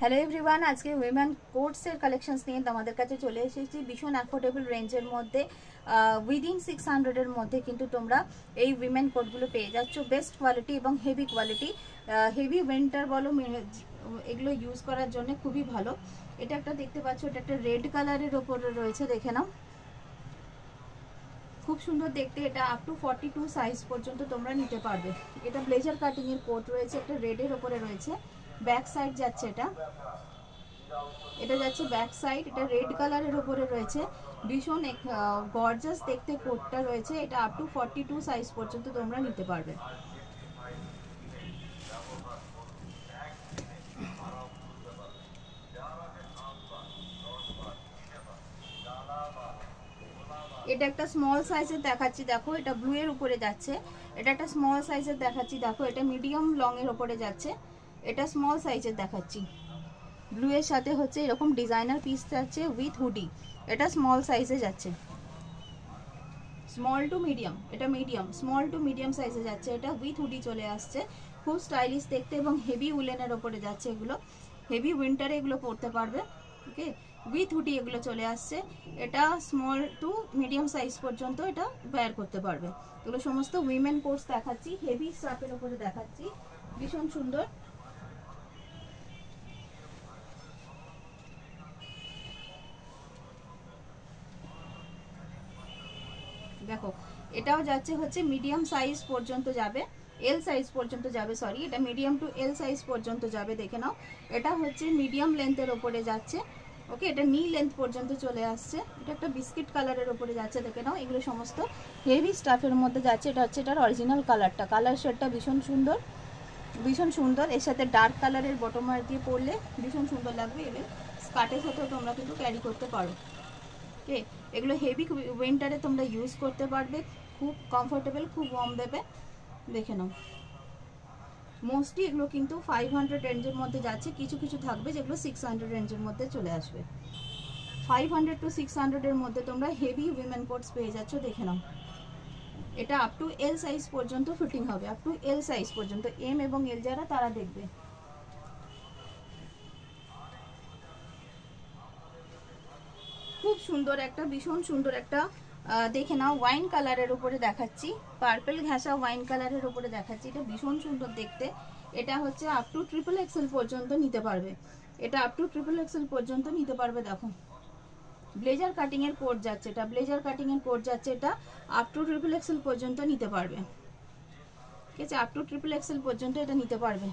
Hello everyone, আজকে women কোটসের collections নিয়ে তোমাদের কাছে চলে এসেছি ভীষণ অ্যাফোর্ডেবল রেঞ্জের মধ্যে। উইদিন 600-এর মধ্যে কিন্তু তোমরা এই উইমেন কোটগুলো পেয়ে যাচ্ছ। বেস্ট কোয়ালিটি এবং হেভি কোয়ালিটি, হেভি উইন্টার বলো এগুলো ইউজ করার জন্য খুবই ভালো। এটা একটা দেখতে পাচ্ছ, এটা একটা রেড কালারের ওপরে রয়েছে, দেখে নাও খুব সুন্দর দেখতে। এটা আপ টু 42 সাইজ পর্যন্ত তোমরা নিতে পারবে। এটা ব্লেজার কাটিং এর কোট রয়েছে, একটা রেডের ওপরে রয়েছে। ব্যাক সাইড যাচ্ছে, এটা যাচ্ছে ব্যাক সাইড। এটা রেড কালারের উপরে রয়েছে, ভীষণ গর্জাস দেখতে কোটটা রয়েছে। এটা আপ টু 42 সাইজ পর্যন্ত তোমরা নিতে পারবে। এটা একটা স্মল সাইজের দেখাচ্ছি, দেখো এটা ব্লু এর উপরে যাচ্ছে। এটা একটা স্মল সাইজের দেখাচ্ছি, দেখো এটা মিডিয়াম লং এর উপরে যাচ্ছে। এটা স্মল সাইজের দেখাচ্ছি, ব্লু এর সাথে হচ্ছে এরকম ডিজাইনার পিস যাচ্ছে উইথ হুডি। এটা স্মল সাইজে যাচ্ছে, স্মল টু মিডিয়াম। এটা মিডিয়াম, স্মল টু মিডিয়াম সাইজে যাচ্ছে। এটা উইথ হুডি চলে আসছে, খুব স্টাইলিশ দেখতে এবং হেভি উলেনের ওপরে যাচ্ছে। এগুলো হেভি উইন্টারে এগুলো পরতে পারবে। ওকে, উইথ হুডি এগুলো চলে আসছে। এটা স্মল টু মিডিয়াম সাইজ পর্যন্ত এটা ওয়্যার করতে পারবে। এগুলো সমস্ত উইমেন কোটস দেখাচ্ছি, হেভি স্টাফের ওপরে দেখাচ্ছি, ভীষণ সুন্দর। দেখো এটাও যাচ্ছে হচ্ছে মিডিয়াম সাইজ পর্যন্ত যাবে, এল সাইজ পর্যন্ত যাবে, সরি এটা মিডিয়াম টু এল সাইজ পর্যন্ত যাবে, দেখে নাও। এটা হচ্ছে মিডিয়াম লেন্থের ওপরে যাচ্ছে। ওকে, এটা নি লেন্থ পর্যন্ত চলে আসছে। এটা একটা বিস্কিট কালারের ওপরে যাচ্ছে, দেখে নাও। এগুলো সমস্ত হেভি স্টাফের মধ্যে যাচ্ছে। এটা হচ্ছে এটার অরিজিনাল কালারটা, কালার শেডটা ভীষণ সুন্দর, ভীষণ সুন্দর। এর সাথে ডার্ক কালারের বটম ওয়্যার দিয়ে পরলে ভীষণ সুন্দর লাগবে। এবার স্কার্টের সাথেও তোমরা কিন্তু ক্যারি করতে পারো। ওকে, এগুলো হেভি উইন্টারে তোমরা ইউজ করতে পারবে, খুব কমফোর্টেবল, খুব ওয়ার্ম দেবে, দেখে নাও। মোস্টলি এগুলো কিন্তু 500 রেঞ্জের মধ্যে যাচ্ছে, কিছু কিছু থাকবে যেগুলো 600 রেঞ্জের মধ্যে চলে আসবে। 500 টু 600-এর মধ্যে তোমরা হেভি উইমেন কোটস পেয়ে যাচ্ছ, দেখে নাও। এটা আপ টু এল সাইজ পর্যন্ত ফিটিং হবে, আপ টু এল সাইজ পর্যন্ত। এম এবং এল যারা তারা দেখবে। খুব সুন্দর একটা, ভীষণ সুন্দর একটা, দেখে নাও ওয়াইন কালারের উপরে দেখাচ্ছি, পার্পল ঘাসা ওয়াইন কালারের উপরে দেখাচ্ছি। এটা ভীষণ সুন্দর দেখতে। এটা হচ্ছে আপ টু ট্রিপল এক্সেল পর্যন্ত নিতে পারবে। এটা আপ টু ট্রিপল এক্সেল পর্যন্ত নিতে পারবে। দেখো ব্লেজার কাটিং এর কোট যাচ্ছে, এটা ব্লেজার কাটিং এর কোট যাচ্ছে। এটা আপ টু ট্রিপল এক্সেল পর্যন্ত নিতে পারবে। ঠিক আছে, আপ টু ট্রিপল এক্সেল পর্যন্ত এটা নিতে পারবে।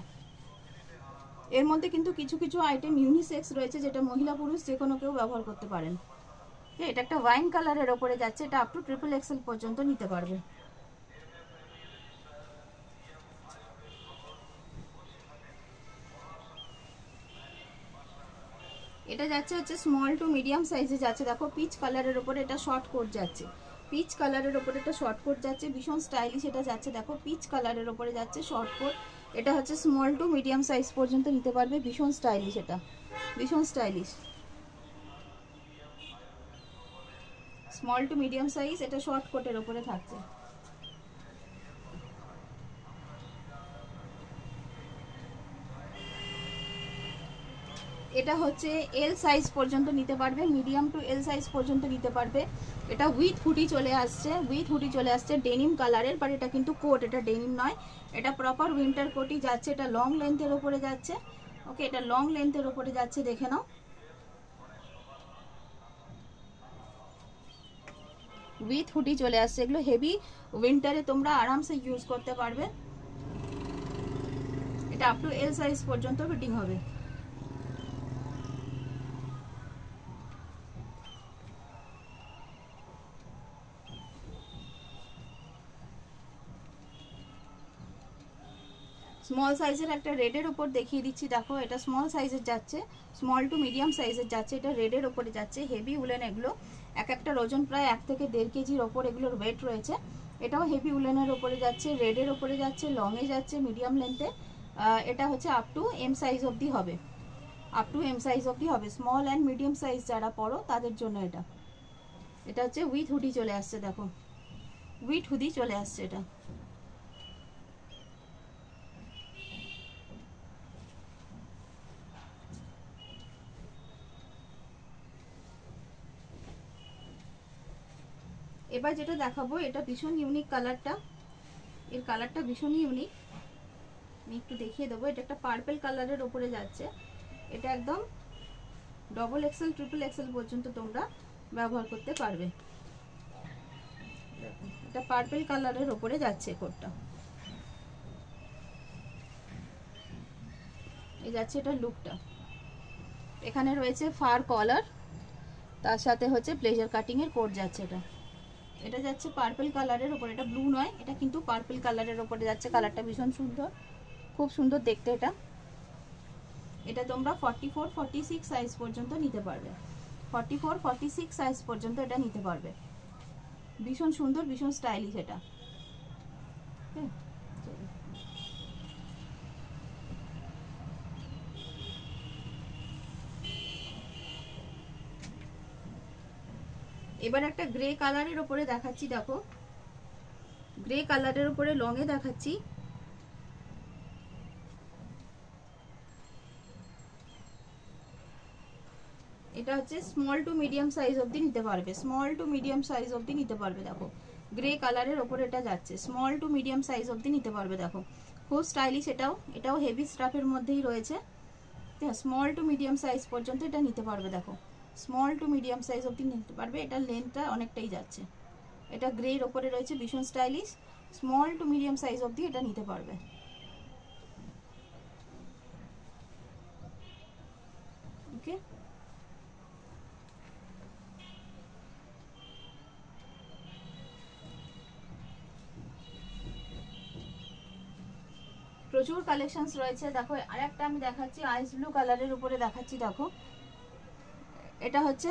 এর মধ্যে কিন্তু কিছু কিছু আইটেম ইউনিসেক্স রয়েছে, যেটা মহিলা পুরুষ যে কোনো কেউ ব্যবহার করতে পারেন। এটা একটা ওয়াইন কালারের ওপরে যাচ্ছে। এটা আপ টু ট্রিপল এক্সেল পর্যন্ত নিতে পারবে। এটা যাচ্ছে হচ্ছে স্মল টু মিডিয়াম সাইজে যাচ্ছে। দেখো পিচ কালারের ওপরে এটা শর্ট কোট যাচ্ছে, পিচ কালারের ওপরে এটা শর্ট কোট যাচ্ছে, ভীষণ স্টাইলিশ এটা যাচ্ছে। দেখো পিচ কালারের ওপরে যাচ্ছে শর্ট কোট। এটা হচ্ছে স্মল টু মিডিয়াম সাইজ পর্যন্ত নিতে পারবে, ভীষণ স্টাইলিশ, এটা ভীষণ stylish. Small to medium size, এটা শর্ট কোটের ওপরে থাকছে। এটা হচ্ছে এল সাইজ পর্যন্ত নিতে পারবে, মিডিয়াম টু এল সাইজ পর্যন্ত নিতে পারবে। এটা উইথ হুডি চলে আসছে, উইথ হুডি চলে আসছে, ডেনিম কালারের, বাট এটা কিন্তু কোট, এটা ডেনিম নয়, এটা প্রপার উইন্টার কোটই যাচ্ছে। এটা লং লেন্থের ওপরে যাচ্ছে। ওকে, এটা লং লেন্থের ওপরে যাচ্ছে, দেখে নাও। উইথ হুডি চলে আসছে। এগুলো হেভি উইন্টারে তোমরা আরামসে ইউজ করতে পারবে। এটা আপ টু এল সাইজ পর্যন্ত ফিটিং হবে। স্মল সাইজের একটা রেডের ওপর দেখিয়ে দিচ্ছি, দেখো এটা স্মল সাইজের যাচ্ছে, স্মল টু মিডিয়াম সাইজের যাচ্ছে। এটা রেডের ওপরে যাচ্ছে, হেভি উলেন। এগুলো এক একটার ওজন প্রায় 1 থেকে 1.5 কেজির ওপর এগুলোর ওয়েট রয়েছে। এটাও হেভি উলেনের ওপরে যাচ্ছে, রেডের ওপরে যাচ্ছে, লংয়ে যাচ্ছে, মিডিয়াম লেন্থে। এটা হচ্ছে আপ টু এম সাইজ অবধি হবে, আপ টু এম সাইজ অবধি হবে। স্মল অ্যান্ড মিডিয়াম সাইজ যারা পড়ো তাদের জন্য এটা। এটা হচ্ছে উইথ হুডি চলে আসছে, দেখো উইথ হুডি চলে আসছে এটা। এবার যেটা দেখাবো এটা ভীষণ ইউনিক কালারটা, এর কালারটা ভীষণ ইউনিক, আমি একটু দেখিয়ে দেবো। এটা একটা পার্পল কালারের ওপরে যাচ্ছে, এটা একদম ডবল এক্সেল ট্রিপল এক্সেল পর্যন্ত তোমরা ব্যবহার করতে পারবে। এটা পার্পল কালারের ওপরে যাচ্ছে কোটটা, এই যাচ্ছে এটা লুকটা। এখানে রয়েছে ফার কলার, তার সাথে হচ্ছে ব্লেজার কাটিং এর কোট যাচ্ছে। এটা যাচ্ছে পার্পল কালারের ওপরে, এটা ব্লু নয়, এটা কিন্তু পার্পল কালারের ওপরে যাচ্ছে। কালারটা ভীষণ সুন্দর, খুব সুন্দর দেখতে। এটা তোমরা 44-46 সাইজ পর্যন্ত নিতে পারবে, 44-46 সাইজ পর্যন্ত এটা নিতে পারবে। ভীষণ সুন্দর, ভীষণ স্টাইলিশ এটা। এবার একটা গ্রে কালারের উপরে দেখাচ্ছি, দেখো গ্রে কালারের উপরে লং এ দেখাচ্ছি। এটা হচ্ছে স্মল টু মিডিয়াম সাইজ অবধি নিতে পারবে, স্মল টু মিডিয়াম সাইজ অবধি নিতে পারবে। দেখো গ্রে কালারের ওপরে এটা যাচ্ছে, স্মল টু মিডিয়াম সাইজ অবধি নিতে পারবে। দেখো খুব স্টাইলিশ, এটাও হেভি স্টাফের মধ্যেই রয়েছে। স্মল টু মিডিয়াম সাইজ পর্যন্ত এটা নিতে পারবে। দেখো স্মল টু মিডিয়াম সাইজ অবধি নিতে পারবে। এটার লেন্থটা অনেকটাই যাচ্ছে, এটা গ্রের ওপরে রয়েছে, ভীষণ stylish. Small to medium size অবধি এটা নিতে পারবে। ওকে, প্রচুর কালেকশনস রয়েছে। দেখো আরেকটা আমি দেখাচ্ছি, আইস ব্লু কালারের উপরে দেখাচ্ছি। দেখো এটা হচ্ছে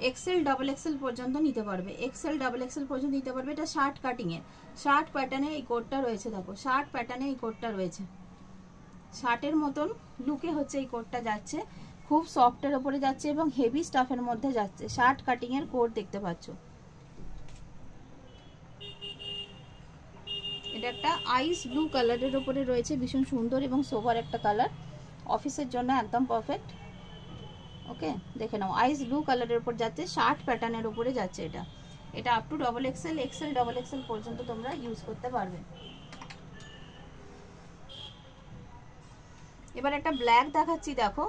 এক্সেল ডাবল এক্সেল পর্যন্ত নিতে পারবে, এক্সেল ডাবল এক্সেল পর্যন্ত নিতে পারবে। এটা শার্ট কাটিং এর, শার্ট প্যাটার্নে এই কোটটা রয়েছে। দেখো শার্ট প্যাটার্নে এই কোটটা রয়েছে, শার্টের মতন লুকে হচ্ছে এই কোটটা যাচ্ছে। খুব সফটের ওপরে যাচ্ছে এবং হেভি স্টাফের মধ্যে যাচ্ছে। শার্ট কাটিং এর কোট দেখতে পাচ্ছ। এটা একটা আইস ব্লু কালারের উপরে রয়েছে, ভীষণ সুন্দর এবং সোবার একটা কালার, অফিসের জন্য একদম পারফেক্ট। ওকে দেখে নাও, আইস ব্লু কালারের উপর যাচ্ছে, শার্ট প্যাটার্নের উপরে যাচ্ছে। এটা up to double XL, XL double XL পর্যন্ত তোমরা ইউজ করতে পারবে। এবার একটা ব্ল্যাক দেখাচ্ছি। দেখো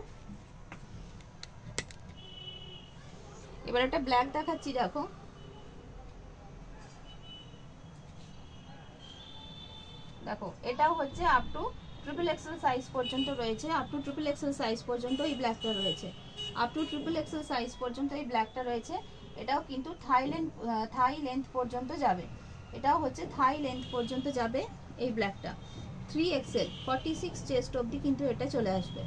এবার একটা ব্ল্যাক দেখাচ্ছি। দেখো দেখো এটাও হচ্ছে up to triple XL size পর্যন্ত রয়েছে, up to triple XL size পর্যন্ত এই ব্ল্যাকটা রয়েছে, up to triple XL size পর্যন্ত এই ব্ল্যাকটা রয়েছে। এটাও কিন্তু থাই লেন্থ পর্যন্ত যাবে, এটাও হচ্ছে থাই লেন্থ পর্যন্ত যাবে এই ব্ল্যাকটা। 3XL 46 চেস্ট অবধি কিন্তু এটা চলে আসবে।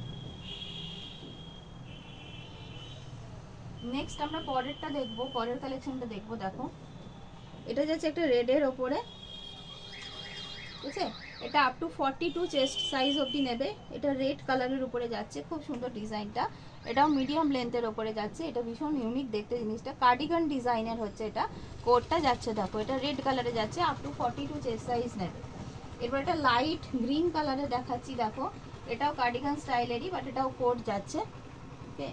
নেক্সট আমরা পরেরটা দেখবো, পরের কালেকশনটা দেখবো। দেখো এটা যাচ্ছে একটা রেডের ওপরে, ঠিক আছে? এটা আপ টু 42 চেস্ট সাইজ অবধি নেবে। এটা রেড কালারের উপরে যাচ্ছে, খুব সুন্দর ডিজাইনটা। এটাও মিডিয়াম লেন্থের ওপরে যাচ্ছে, এটা ভীষণ ইউনিক দেখতে জিনিসটা। কার্ডিগান ডিজাইনের হচ্ছে এটা কোটটা যাচ্ছে। দেখো এটা রেড কালারে যাচ্ছে, আপ টু 42 চেস্ট সাইজ নেবে। এরপর এটা লাইট গ্রিন কালারে দেখাচ্ছি। দেখো এটাও কার্ডিগান স্টাইলেরই, বাট এটাও কোট যাচ্ছে। ওকে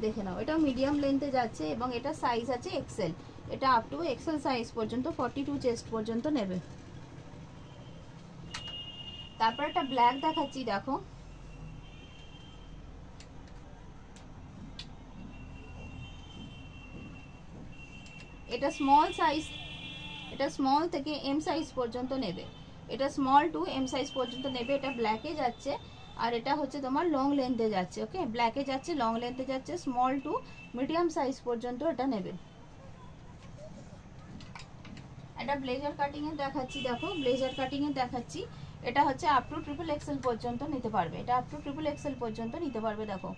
দেখে নাও, এটাও মিডিয়াম লেন্থে যাচ্ছে এবং এটা সাইজ আছে এক্সেল। এটা আপ টু এক্সেল সাইজ পর্যন্ত 42 চেস্ট পর্যন্ত নেবে। তারপর একটা ব্ল্যাক দেখাচ্ছি। দেখো এটা স্মল সাইজ, এটা স্মল থেকে এম সাইজ পর্যন্ত নেবে, এটা স্মল টু এম সাইজ পর্যন্ত নেবে। এটা ব্ল্যাকে যাচ্ছে আর এটা হচ্ছে তোমার লং লেন্থে যাচ্ছে। ওকে ব্ল্যাকে যাচ্ছে, লং লেন্থে যাচ্ছে, স্মল টু মিডিয়াম সাইজ পর্যন্ত এটা নেবে। এটা ব্লেজার কাটিং এর দেখাচ্ছি। দেখো ব্লেজার কাটিং এর দেখাচ্ছি, এটা হচ্ছে আপ টু ট্রিপল এক্সেল পর্যন্ত নিতে পারবে, এটা আপ টু ট্রিপল এক্সেল পর্যন্ত নিতে পারবে। দেখো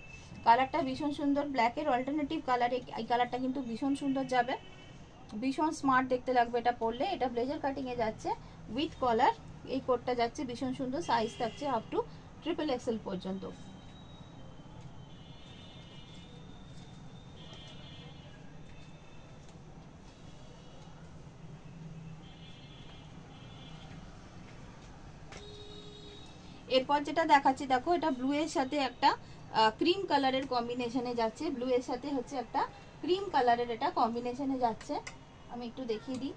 কালারটা ভীষণ সুন্দর, ব্ল্যাকের অল্টারনেটিভ কালার, এই কালারটা কিন্তু ভীষণ সুন্দর যাবে, ভীষণ স্মার্ট দেখতে লাগবে এটা পরলে। এটা ব্লেজার কাটিং এ যাচ্ছে উইথ কলার, এই কোটটা যাচ্ছে ভীষণ সুন্দর, সাইজ থাকছে আপ টু ট্রিপল এক্সেল পর্যন্ত। এরপর যেটা দেখাচ্ছি, দেখো এটা ব্লু এর সাথে একটা ক্রিম কালারের কম্বিনেশনে যাচ্ছে, ব্লু এর সাথে হচ্ছে একটা ক্রিম কালারের এটা কম্বিনেশনে যাচ্ছে। আমি একটু দেখিয়ে দিই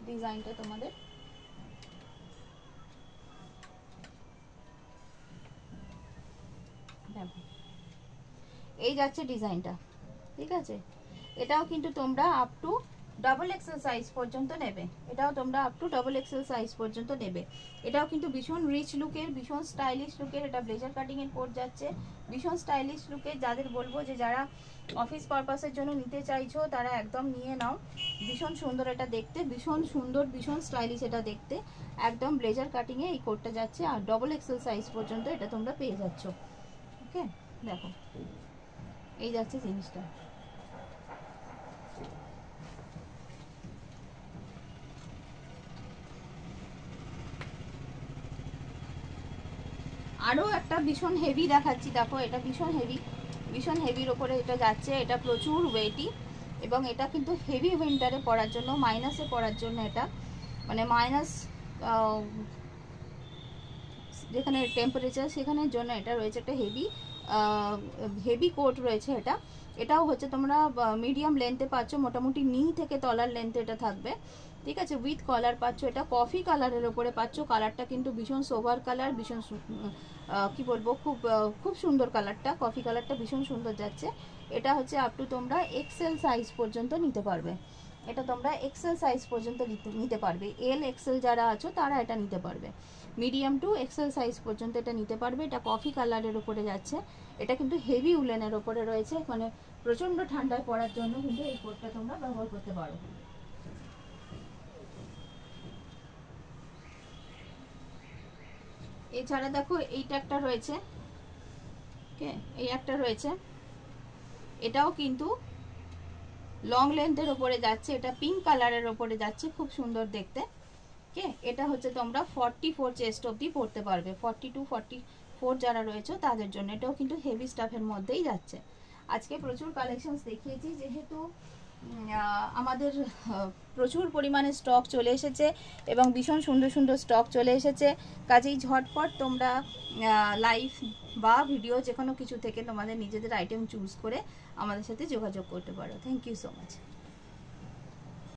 ডিজাইনটা তোমাদের। দেখো এই যাচ্ছে ডিজাইনটা, ঠিক আছে। এটাও কিন্তু তোমরা up to double XL size পর্যন্ত নেবে, এটাও তোমরা up to double XL size পর্যন্ত নেবে। এটাও কিন্তু ভীষণ রিচ লুকের, ভীষণ স্টাইলিশ লুকের। এটা ব্লেজার কাটিং এর পর যাচ্ছে, ভীষণ স্টাইলিশ লুকের। যাদের বলবো যে যারা অফিস পারপাসের জন্য নিতে চাইছো তারা একদম নিয়ে নাও। ভীষণ সুন্দর এটা দেখতে, ভীষণ সুন্দর, ভীষণ স্টাইলিশ এটা দেখতে। একদম ব্লেজার কাটিং এ এই কোটটা যাচ্ছে, আর ডবল এক্সেল সাইজ পর্যন্ত এটা তোমরা পেয়ে যাচ্ছ। ওকে, দেখো এই যাচ্ছে জিনিসটা। আরও একটা ভীষণ হেভি দেখাচ্ছি, দেখো এটা ভীষণ হেভি, ভীষণ হেভির ওপরে এটা যাচ্ছে। এটা প্রচুর ওয়েটি এবং এটা কিন্তু হেভি উইন্টারে পরার জন্য, মাইনাসে পরার জন্য, এটা মানে মাইনাস যেখানে টেম্পারেচার সেখানের জন্য এটা রয়েছে একটা হেভি কোট রয়েছে এটা। এটাও হচ্ছে তোমরা মিডিয়াম লেন্থে পাচ্ছ, মোটামুটি নি থেকে তলার লেন্থে এটা থাকবে, ঠিক আছে। উইথ কলার পাচ্ছ, এটা কফি কালারের ওপরে পাচ্ছ। কালারটা কিন্তু ভীষণ সোভার কালার, ভীষণ কি বলবো, খুব সুন্দর কালারটা, কফি কালারটা ভীষণ সুন্দর যাচ্ছে। এটা হচ্ছে আপ টু তোমরা এক্সেল সাইজ পর্যন্ত নিতে পারবে, এটা তোমরা এক্সেল সাইজ পর্যন্ত নিতে পারবে। এল এক্সেল যারা আছো তারা এটা নিতে পারবে, মিডিয়াম টু এক্সেল সাইজ পর্যন্ত এটা নিতে পারবে। এটা কফি কালারের উপরে যাচ্ছে, এটা কিন্তু হেভি উলেনের ওপরে রয়েছে, মানে প্রচন্ড ঠান্ডায় পড়ার জন্য কিন্তু এই কোটটা তোমরা ব্যবহার করতে পারো। এছাড়া দেখো এইটা একটা রয়েছে, ওকে, এই একটা রয়েছে, এটাও কিন্তু লং লেন্থের ওপরে যাচ্ছে। এটা পিঙ্ক কালারের ওপরে যাচ্ছে, খুব সুন্দর দেখতে। ওকে, এটা হচ্ছে তোমরা 44 চেস্ট অবধি পড়তে পারবে, 42 44 যারা রয়েছে তাদের জন্য। এটাও কিন্তু হেভি স্টাফের মধ্যেই যাচ্ছে। আজকে প্রচুর কালেকশনস দেখিয়েছি, যেহেতু আমাদের প্রচুর পরিমাণে স্টক চলে এসেছে এবং ভীষণ সুন্দর সুন্দর স্টক চলে এসেছে, কাজেই ঝটপট তোমরা লাইভ বা ভিডিও যে কোনো কিছু থেকে তোমাদের নিজেদের আইটেম চুজ করে আমাদের সাথে যোগাযোগ করতে পারো। Thank you so much.